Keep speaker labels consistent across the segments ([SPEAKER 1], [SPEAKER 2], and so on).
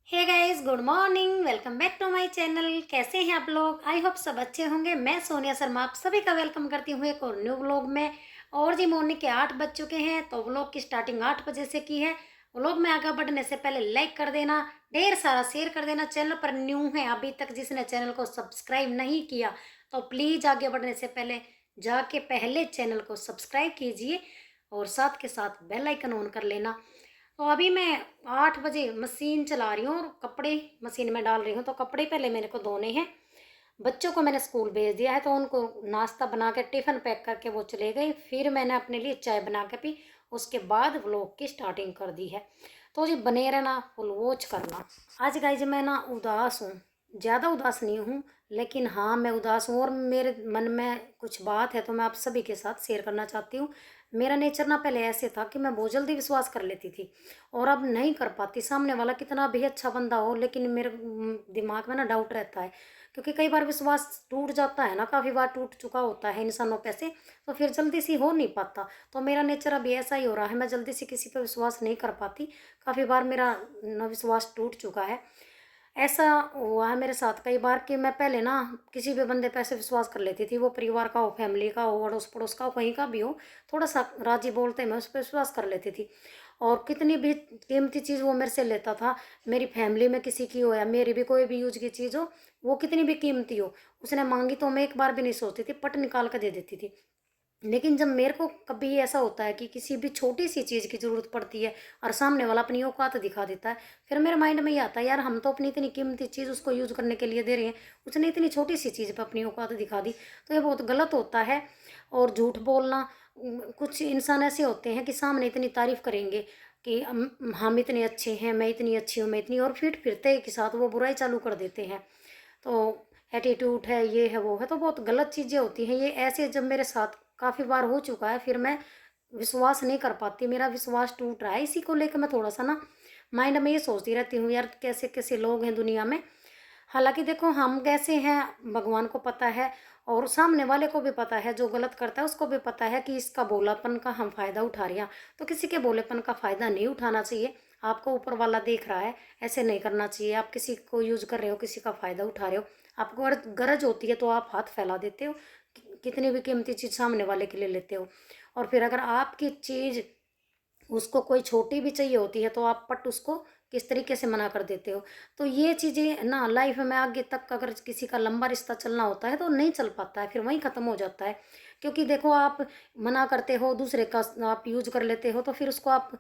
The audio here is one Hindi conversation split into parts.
[SPEAKER 1] Hey guys, good morning. Welcome back to my channel. कैसे हैं आप लोग? आई होप सब अच्छे होंगे। मैं सोनिया शर्मा आप सभी का वेलकम करती हूँ एक और न्यू व्लॉग में। और जी मॉर्निंग के 8 बज चुके हैं, तो व्लॉग की स्टार्टिंग 8 बजे से की है। व्लॉग में आगे बढ़ने से पहले लाइक कर देना, ढेर सारा शेयर कर देना। चैनल पर न्यू है अभी तक जिसने चैनल को सब्सक्राइब नहीं किया तो प्लीज़ आगे बढ़ने से पहले जाके पहले चैनल को सब्सक्राइब कीजिए और साथ के साथ बेल आइकन ऑन कर लेना। तो अभी मैं 8 बजे मशीन चला रही हूँ और कपड़े मशीन में डाल रही हूँ। तो कपड़े पहले मेरे को धोने हैं। बच्चों को मैंने स्कूल भेज दिया है, तो उनको नाश्ता बना के टिफ़िन पैक करके वो चले गए। फिर मैंने अपने लिए चाय बना के पी। उसके बाद व्लॉग की स्टार्टिंग कर दी है। तो जी बने रहना, फुल वॉच करना। आज गाइज मैं ना उदास हूँ, ज़्यादा उदास नहीं हूँ, लेकिन हाँ मैं उदास हूँ और मेरे मन में कुछ बात है तो मैं आप सभी के साथ शेयर करना चाहती हूँ। मेरा नेचर ना पहले ऐसे था कि मैं बहुत जल्दी विश्वास कर लेती थी और अब नहीं कर पाती। सामने वाला कितना भी अच्छा बंदा हो, लेकिन मेरे दिमाग में ना डाउट रहता है, क्योंकि कई बार विश्वास टूट जाता है ना, काफ़ी बार टूट चुका होता है इंसानों पे से, तो फिर जल्दी से हो नहीं पाता। तो मेरा नेचर अभी ऐसा ही हो रहा है, मैं जल्दी से किसी पर विश्वास नहीं कर पाती। काफ़ी बार मेरा न विश्वास टूट चुका है। ऐसा हुआ है मेरे साथ कई बार कि मैं पहले ना किसी भी बंदे पे ऐसे विश्वास कर लेती थी, वो परिवार का हो, फैमिली का हो, अड़ोस पड़ोस का हो, कहीं का भी हो, थोड़ा सा राजी बोलते मैं उस पर विश्वास कर लेती थी। और कितनी भी कीमती चीज़ वो मेरे से लेता था, मेरी फैमिली में किसी की हो या मेरी भी कोई भी यूज की चीज़ हो, वो कितनी भी कीमती हो, उसने मांगी तो मैं एक बार भी नहीं सोचती थी, पट निकाल कर दे देती थी। लेकिन जब मेरे को कभी ऐसा होता है कि किसी भी छोटी सी चीज़ की ज़रूरत पड़ती है और सामने वाला अपनी औकात दिखा देता है, फिर मेरे माइंड में ये आता है, यार हम तो अपनी इतनी कीमती चीज़ उसको यूज़ करने के लिए दे रहे हैं, उसने इतनी छोटी सी चीज़ पर अपनी औकात दिखा दी, तो ये बहुत गलत होता है। और झूठ बोलना, कुछ इंसान ऐसे होते हैं कि सामने इतनी तारीफ करेंगे कि हम इतने अच्छे हैं, मैं इतनी अच्छी हूँ, मैं इतनी, और फिर फिरते के साथ वो बुराई चालू कर देते हैं। तो एटीट्यूड है, ये है, वो है, तो बहुत गलत चीज़ें होती हैं ये। ऐसे जब मेरे साथ काफ़ी बार हो चुका है, फिर मैं विश्वास नहीं कर पाती, मेरा विश्वास टूट रहा है। इसी को लेकर मैं थोड़ा सा ना माइंड में ये सोचती रहती हूँ, यार कैसे कैसे लोग हैं दुनिया में। हालांकि देखो हम कैसे हैं भगवान को पता है, और सामने वाले को भी पता है, जो गलत करता है उसको भी पता है कि इसका भोलापन का हम फायदा उठा रहे हैं। तो किसी के भोलेपन का फायदा नहीं उठाना चाहिए। आपको ऊपर वाला देख रहा है, ऐसे नहीं करना चाहिए। आप किसी को यूज कर रहे हो, किसी का फायदा उठा रहे हो, आपको अगर गरज होती है तो आप हाथ फैला देते हो, कितनी भी कीमती चीज सामने वाले के लिए लेते हो। और फिर अगर आपकी चीज उसको कोई छोटी भी चाहिए होती है तो आप पट उसको किस तरीके से मना कर देते हो। तो ये चीज़ें ना लाइफ में आगे तक अगर किसी का लंबा रिश्ता चलना होता है तो नहीं चल पाता है, फिर वहीं ख़त्म हो जाता है। क्योंकि देखो आप मना करते हो, दूसरे का आप यूज कर लेते हो, तो फिर उसको आप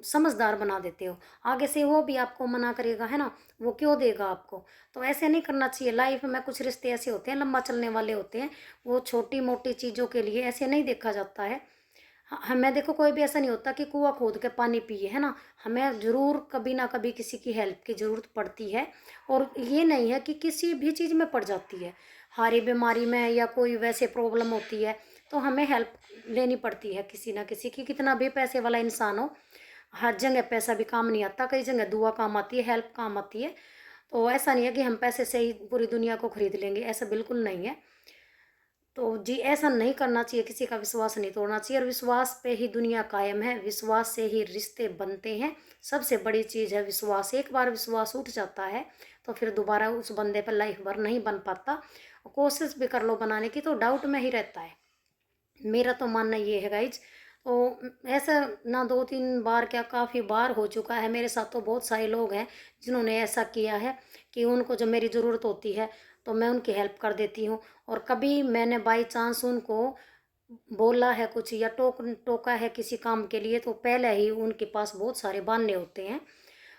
[SPEAKER 1] समझदार बना देते हो, आगे से वो भी आपको मना करेगा, है ना, वो क्यों देगा आपको। तो ऐसे नहीं करना चाहिए। लाइफ में कुछ रिश्ते ऐसे होते हैं लंबा चलने वाले होते हैं, वो छोटी मोटी चीज़ों के लिए ऐसे नहीं देखा जाता है। हमें देखो कोई भी ऐसा नहीं होता कि कुआं खोद के पानी पिए, है ना, हमें ज़रूर कभी ना कभी किसी की हेल्प की ज़रूरत पड़ती है। और ये नहीं है कि किसी भी चीज़ में पड़ जाती है, हारी बीमारी में या कोई वैसे प्रॉब्लम होती है तो हमें हेल्प लेनी पड़ती है किसी ना किसी की, कितना भी पैसे वाला इंसान हो। हर जगह पैसा भी काम नहीं आता, कई जगह दुआ काम आती है, हेल्प काम आती है। तो ऐसा नहीं है कि हम पैसे से ही पूरी दुनिया को खरीद लेंगे, ऐसा बिल्कुल नहीं है। तो जी ऐसा नहीं करना चाहिए, किसी का विश्वास नहीं तोड़ना चाहिए। और विश्वास पे ही दुनिया कायम है, विश्वास से ही रिश्ते बनते हैं। सबसे बड़ी चीज़ है विश्वास। एक बार विश्वास उठ जाता है तो फिर दोबारा उस बंदे पर लाइफ भर नहीं बन पाता। कोशिश भी कर लो बनाने की तो डाउट में ही रहता है। मेरा तो मानना ये है गाइज। तो ऐसा ना 2-3 बार क्या, काफ़ी बार हो चुका है मेरे साथ। तो बहुत सारे लोग हैं जिन्होंने ऐसा किया है कि उनको जब मेरी ज़रूरत होती है तो मैं उनकी हेल्प कर देती हूँ। और कभी मैंने बाई चांस उनको बोला है कुछ या टोका है किसी काम के लिए, तो पहले ही उनके पास बहुत सारे बहाने होते हैं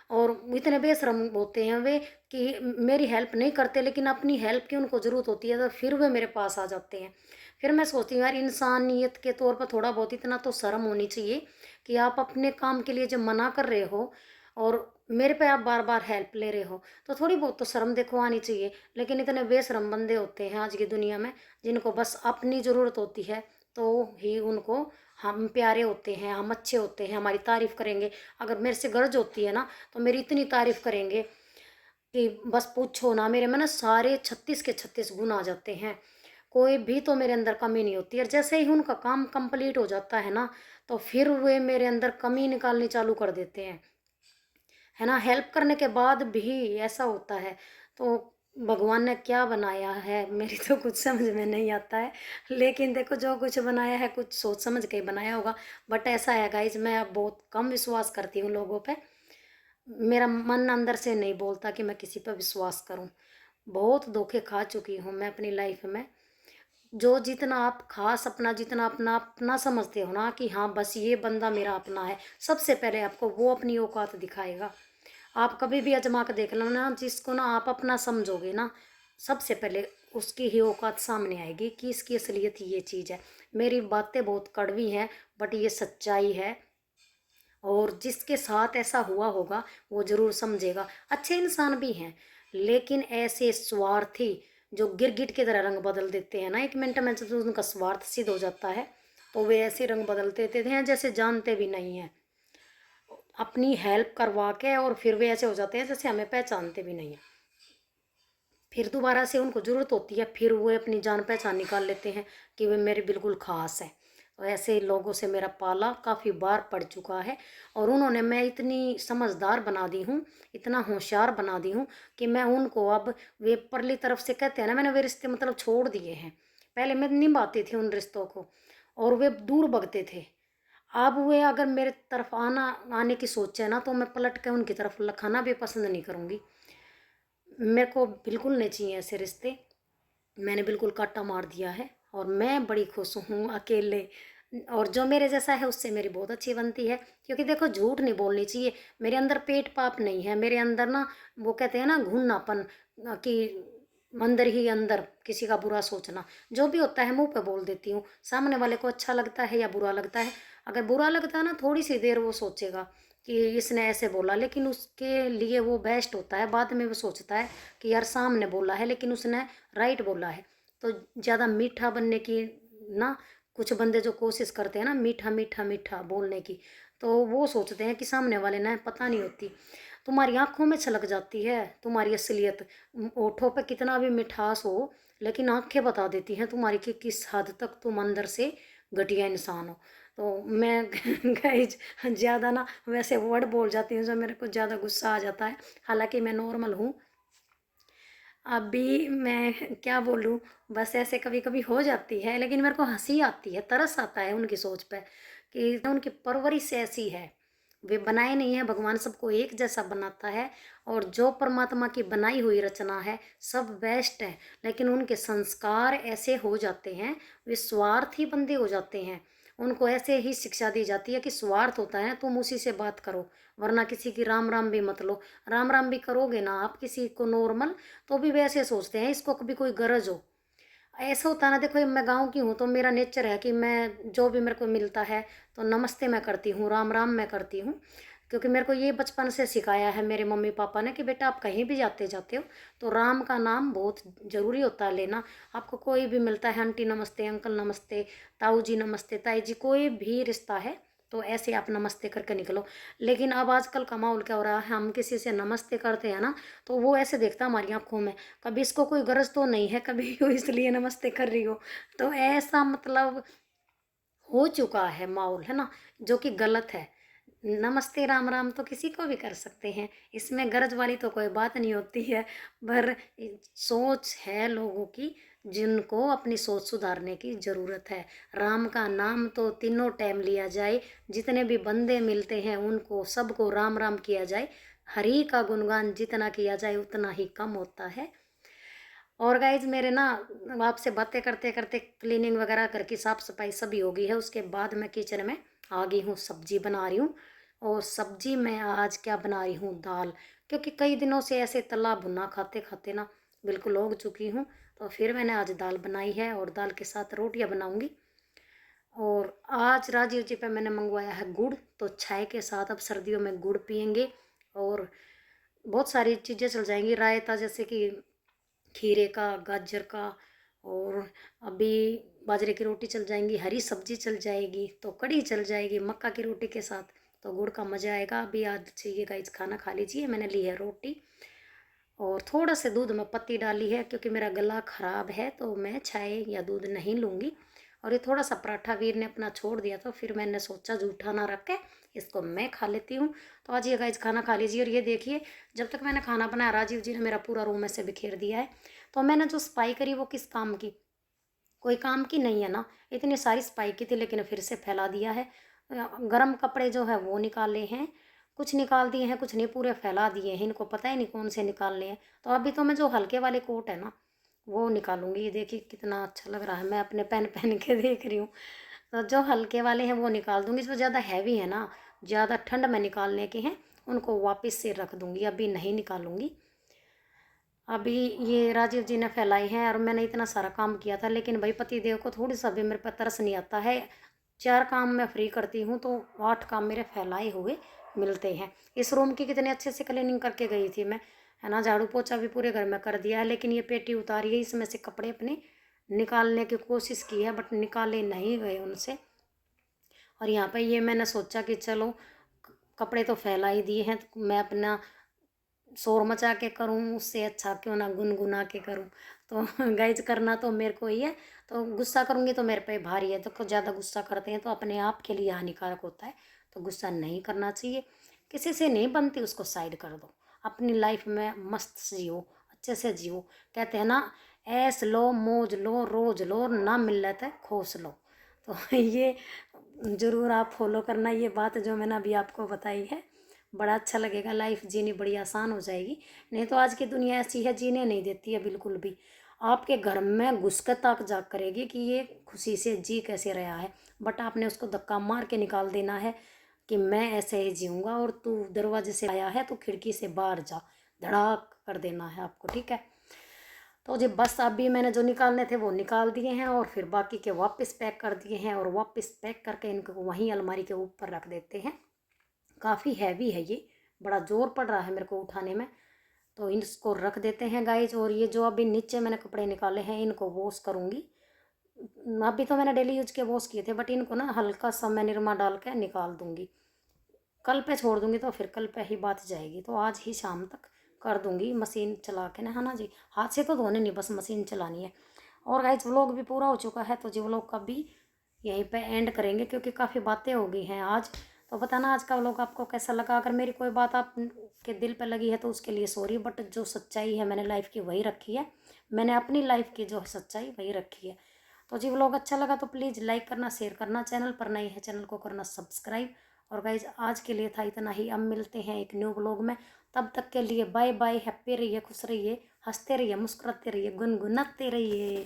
[SPEAKER 1] और इतने बेशर्म होते हैं वे कि मेरी हेल्प नहीं करते, लेकिन अपनी हेल्प की उनको ज़रूरत होती है तो फिर वे मेरे पास आ जाते हैं। फिर मैं सोचती हूँ यार इंसानियत के तौर पर थोड़ा बहुत इतना तो शर्म होनी चाहिए कि आप अपने काम के लिए जब मना कर रहे हो और मेरे पे आप बार बार हेल्प ले रहे हो, तो थोड़ी बहुत तो शर्म देखो आनी चाहिए। लेकिन इतने बेशर्म बंदे होते हैं आज की दुनिया में, जिनको बस अपनी ज़रूरत होती है तो ही उनको हम प्यारे होते हैं, हम अच्छे होते हैं, हमारी तारीफ़ करेंगे। अगर मेरे से गर्ज होती है ना तो मेरी इतनी तारीफ़ करेंगे कि बस पूछो ना, मेरे में ना सारे 36 के 36 गुण आ जाते हैं। कोई भी तो मेरे अंदर कमी नहीं होती। और जैसे ही उनका काम कंप्लीट हो जाता है ना, तो फिर वे मेरे अंदर कमी निकालनी चालू कर देते हैं। है ना। हेल्प करने के बाद भी ऐसा होता है, तो भगवान ने क्या बनाया है मेरी तो कुछ समझ में नहीं आता है। लेकिन देखो, जो कुछ बनाया है कुछ सोच समझ के ही बनाया होगा। बट ऐसा है गाइज, मैं अब बहुत कम विश्वास करती हूँ लोगों पे। मेरा मन अंदर से नहीं बोलता कि मैं किसी पर विश्वास करूं। बहुत धोखे खा चुकी हूँ मैं अपनी लाइफ में। जो जितना आप खास अपना, जितना अपना अपना समझते हो ना कि हाँ बस ये बंदा मेरा अपना है, सबसे पहले आपको वो अपनी औकात दिखाएगा। आप कभी भी आजमा कर देख लो ना, जिसको ना आप अपना समझोगे ना, सबसे पहले उसकी ही औकात सामने आएगी कि इसकी असलियत ये चीज़ है। मेरी बातें बहुत कड़वी हैं, बट ये सच्चाई है। और जिसके साथ ऐसा हुआ होगा वो जरूर समझेगा। अच्छे इंसान भी हैं, लेकिन ऐसे स्वार्थी जो गिरगिट की तरह रंग बदल देते हैं ना 1 मिनट में, जब उनका स्वार्थ सिद्ध हो जाता है तो वे ऐसे रंग बदल देते हैं जैसे जानते भी नहीं हैं। अपनी हेल्प करवा के और फिर वे ऐसे हो जाते हैं जैसे हमें पहचानते भी नहीं हैं। फिर दोबारा से उनको ज़रूरत होती है, फिर वो अपनी जान पहचान निकाल लेते हैं कि वे मेरे बिल्कुल ख़ास है। तो ऐसे लोगों से मेरा पाला काफ़ी बार पड़ चुका है। और उन्होंने मैं इतनी समझदार बना दी हूँ, इतना होशियार बना दी हूँ कि मैं उनको अब, वे परली तरफ से कहते हैं ना, मैंने वे रिश्ते मतलब छोड़ दिए हैं। पहले मैं निभाती थी उन रिश्तों को और वे दूर भगते थे। अब वे अगर मेरे तरफ आने की सोचे ना, तो मैं पलट के उनकी तरफ लखाना भी पसंद नहीं करूँगी। मेरे को बिल्कुल नहीं चाहिए ऐसे रिश्ते। मैंने बिल्कुल काटा मार दिया है और मैं बड़ी खुश हूँ अकेले। और जो मेरे जैसा है उससे मेरी बहुत अच्छी बनती है, क्योंकि देखो झूठ नहीं बोलनी चाहिए। मेरे अंदर पेट पाप नहीं है, मेरे अंदर ना, वो कहते हैं ना घुननापन, कि अंदर ही अंदर किसी का बुरा सोचना। जो भी होता है मुंह पे बोल देती हूँ। सामने वाले को अच्छा लगता है या बुरा लगता है, अगर बुरा लगता है ना, थोड़ी सी देर वो सोचेगा कि इसने ऐसे बोला, लेकिन उसके लिए वो बेस्ट होता है। बाद में वो सोचता है कि यार सामने बोला है लेकिन उसने राइट बोला है। तो ज़्यादा मीठा बनने की ना, कुछ बंदे जो कोशिश करते हैं ना मीठा मीठा मीठा बोलने की, तो वो सोचते हैं कि सामने वाले ना पता नहीं होती। तुम्हारी आंखों में छलक जाती है तुम्हारी असलियत। ओठों पे कितना भी मिठास हो, लेकिन आंखें बता देती हैं तुम्हारी कि किस हद तक तुम अंदर से घटिया इंसान हो। तो मैं गाइज ज़्यादा ना वैसे वर्ड बोल जाती हूँ जो मेरे को ज़्यादा गुस्सा आ जाता है। हालांकि मैं नॉर्मल हूँ। अभी मैं क्या बोलूँ, बस ऐसे कभी कभी हो जाती है, लेकिन मेरे को हंसी आती है, तरस आता है उनकी सोच पे कि उनकी परवरिश ऐसी है। वे बनाए नहीं है, भगवान सबको एक जैसा बनाता है। और जो परमात्मा की बनाई हुई रचना है सब बेस्ट है, लेकिन उनके संस्कार ऐसे हो जाते हैं, वे स्वार्थी बंदे हो जाते हैं। उनको ऐसे ही शिक्षा दी जाती है कि स्वार्थ होता है तुम उसी से बात करो, वरना किसी की राम राम भी मत लो। राम राम भी करोगे ना आप किसी को नॉर्मल, तो भी वैसे सोचते हैं इसको कभी कोई गरज हो। ऐसा होता है ना, देखो मैं गांव की हूँ तो मेरा नेचर है कि मैं जो भी मेरे को मिलता है तो नमस्ते मैं करती हूँ, राम राम मैं करती हूँ। क्योंकि मेरे को ये बचपन से सिखाया है मेरे मम्मी पापा ने कि बेटा आप कहीं भी जाते जाते हो तो राम का नाम बहुत ज़रूरी होता है लेना। आपको कोई भी मिलता है, आंटी नमस्ते, अंकल नमस्ते, ताऊ जी नमस्ते, ताई जी, कोई भी रिश्ता है तो ऐसे आप नमस्ते करके निकलो। लेकिन अब आजकल का माहौल क्या हो रहा है, हम किसी से नमस्ते करते हैं ना तो वो ऐसे देखता है हमारी आंखों में, कभी इसको कोई गरज तो नहीं है, कभी वो इसलिए नमस्ते कर रही हो। तो ऐसा मतलब हो चुका है माहौल, है ना, जो कि गलत है। नमस्ते राम राम तो किसी को भी कर सकते हैं, इसमें गरज वाली तो कोई बात नहीं होती है। पर सोच है लोगों की, जिनको अपनी सोच सुधारने की ज़रूरत है। राम का नाम तो तीनों टाइम लिया जाए, जितने भी बंदे मिलते हैं उनको सबको राम राम किया जाए। हरि का गुणगान जितना किया जाए उतना ही कम होता है। और गाइज मेरे ना, आपसे बातें करते करते क्लीनिंग वगैरह करके साफ सफाई सभी हो गई है। उसके बाद मैं किचन में आ गई हूँ, सब्जी बना रही हूँ। और सब्जी में आज क्या बना रही हूँ, दाल। क्योंकि कई दिनों से ऐसे तला भुना खाते खाते ना बिल्कुल उग चुकी हूँ। तो फिर मैंने आज दाल बनाई है और दाल के साथ रोटियाँ बनाऊँगी। और आज राजीव जी पे मैंने मंगवाया है गुड़, तो चाय के साथ अब सर्दियों में गुड़ पियेंगे। और बहुत सारी चीज़ें चल जाएंगी, रायता जैसे कि खीरे का, गाजर का। और अभी बाजरे की रोटी चल जाएंगी, हरी सब्जी चल जाएगी, तो कढ़ी चल जाएगी मक्का की रोटी के साथ। तो गुड़ का मज़ा आएगा। अभी आज चाहिए गाइस, खाना खा लीजिए। मैंने ली है रोटी और थोड़ा से दूध में पत्ती डाली है, क्योंकि मेरा गला ख़राब है तो मैं चाय या दूध नहीं लूँगी। और ये थोड़ा सा पराठा वीर ने अपना छोड़ दिया, तो फिर मैंने सोचा जूठा ना रख के इसको मैं खा लेती हूँ। तो आज ये गाइस खाना खा लीजिए। और ये देखिए, जब तक मैंने खाना बनाया राजीव जी ने मेरा पूरा रूम ऐसे बिखेर दिया है। तो मैंने जो सफाई करी वो किस काम की, कोई काम की नहीं है ना। इतनी सारी सफाई की थी लेकिन फिर से फैला दिया है। गर्म कपड़े जो है वो निकाले हैं, कुछ निकाल दिए हैं, कुछ नहीं पूरे फैला दिए हैं। इनको पता ही नहीं कौन से निकालने हैं। तो अभी तो मैं जो हल्के वाले कोट है ना वो निकालूंगी। ये देखिए कितना अच्छा लग रहा है, मैं अपने पहन पहन के देख रही हूँ। तो जो हल्के वाले हैं वो निकाल दूंगी, जो ज़्यादा हैवी है ना, ज़्यादा ठंड में निकालने के हैं, उनको वापस से रख दूंगी, अभी नहीं निकालूंगी। अभी ये राजीव जी ने फैलाई हैं और मैंने इतना सारा काम किया था, लेकिन भाई पति देव को थोड़ी सा भी मेरे पर तरस नहीं आता है। 4 काम मैं फ्री करती हूँ तो 8 काम मेरे फैलाए हुए मिलते हैं। इस रूम की कितने अच्छे से क्लीनिंग करके गई थी मैं, है ना। झाड़ू पोछा भी पूरे घर में कर दिया है, लेकिन ये पेटी उतारी है, इसमें से कपड़े अपने निकालने की कोशिश की है बट निकाले नहीं गए उनसे। और यहाँ पे ये मैंने सोचा कि चलो कपड़े तो फैला ही दिए हैं, तो मैं अपना शोर मचा के करूँ उससे अच्छा क्यों ना गुनगुना के करूँ। तो गाइज करना तो मेरे को ही है। तो गुस्सा करूँगी तो मेरे पे भारी है, तो ज़्यादा गुस्सा करते हैं तो अपने आप के लिए हानिकारक होता है। तो गुस्सा नहीं करना चाहिए, किसी से नहीं बनती उसको साइड कर दो, अपनी लाइफ में मस्त जियो, अच्छे से जियो। कहते हैं ना, ऐस लो मौज लो रोज लो, ना मिलत है खोस लो। तो ये ज़रूर आप फॉलो करना, ये बात जो मैंने अभी आपको बताई है। बड़ा अच्छा लगेगा, लाइफ जीनी बड़ी आसान हो जाएगी। नहीं तो आज की दुनिया ऐसी है, जीने नहीं देती है बिल्कुल भी। आपके घर में घुस कर तक जाग करेगी कि ये खुशी से जी कैसे रहा है, बट आपने उसको धक्का मार के निकाल देना है कि मैं ऐसे ही जीऊँगा और तू दरवाजे से आया है तो खिड़की से बाहर जा, धड़ाक कर देना है आपको, ठीक है। तो जी बस अभी मैंने जो निकालने थे वो निकाल दिए हैं और फिर बाकी के वापस पैक कर दिए हैं, और वापस पैक करके इनको वहीं अलमारी के ऊपर रख देते हैं। काफ़ी हैवी है ये, बड़ा ज़ोर पड़ रहा है मेरे को उठाने में। तो इसको रख देते हैं गाइज। और ये जो अभी नीचे मैंने कपड़े निकाले हैं इनको वॉश करूँगी। अभी तो मैंने डेली यूज के वॉश किए थे, बट इनको ना हल्का सा मैं निरमा डाल के निकाल दूँगी। कल पे छोड़ दूँगी तो फिर कल पे ही बात जाएगी। तो आज ही शाम तक कर दूँगी मशीन चला के ना, है ना जी। हाथ से तो धोने नहीं, बस मशीन चलानी है। और गाइज व्लॉग भी पूरा हो चुका है, तो जी व्लॉग का भी यहीं पे एंड करेंगे क्योंकि काफ़ी बातें हो गई हैं आज। तो बताना आज का व्लॉग आपको कैसा लगा। अगर मेरी कोई बात आपके दिल पे लगी है तो उसके लिए सॉरी, बट जो सच्चाई है मैंने लाइफ की वही रखी है। मैंने अपनी लाइफ की जो सच्चाई वही रखी है। तो जी व्लॉग अच्छा लगा तो प्लीज़ लाइक करना, शेयर करना, चैनल पर नए हैं चैनल को करना सब्सक्राइब। और गाइज आज के लिए था इतना ही, अब मिलते हैं एक न्यू व्लॉग में। तब तक के लिए बाय बाय, हैप्पी रहिए, खुश रहिए, हंसते रहिए, मुस्कुराते रहिए, गुनगुनाते रहिए।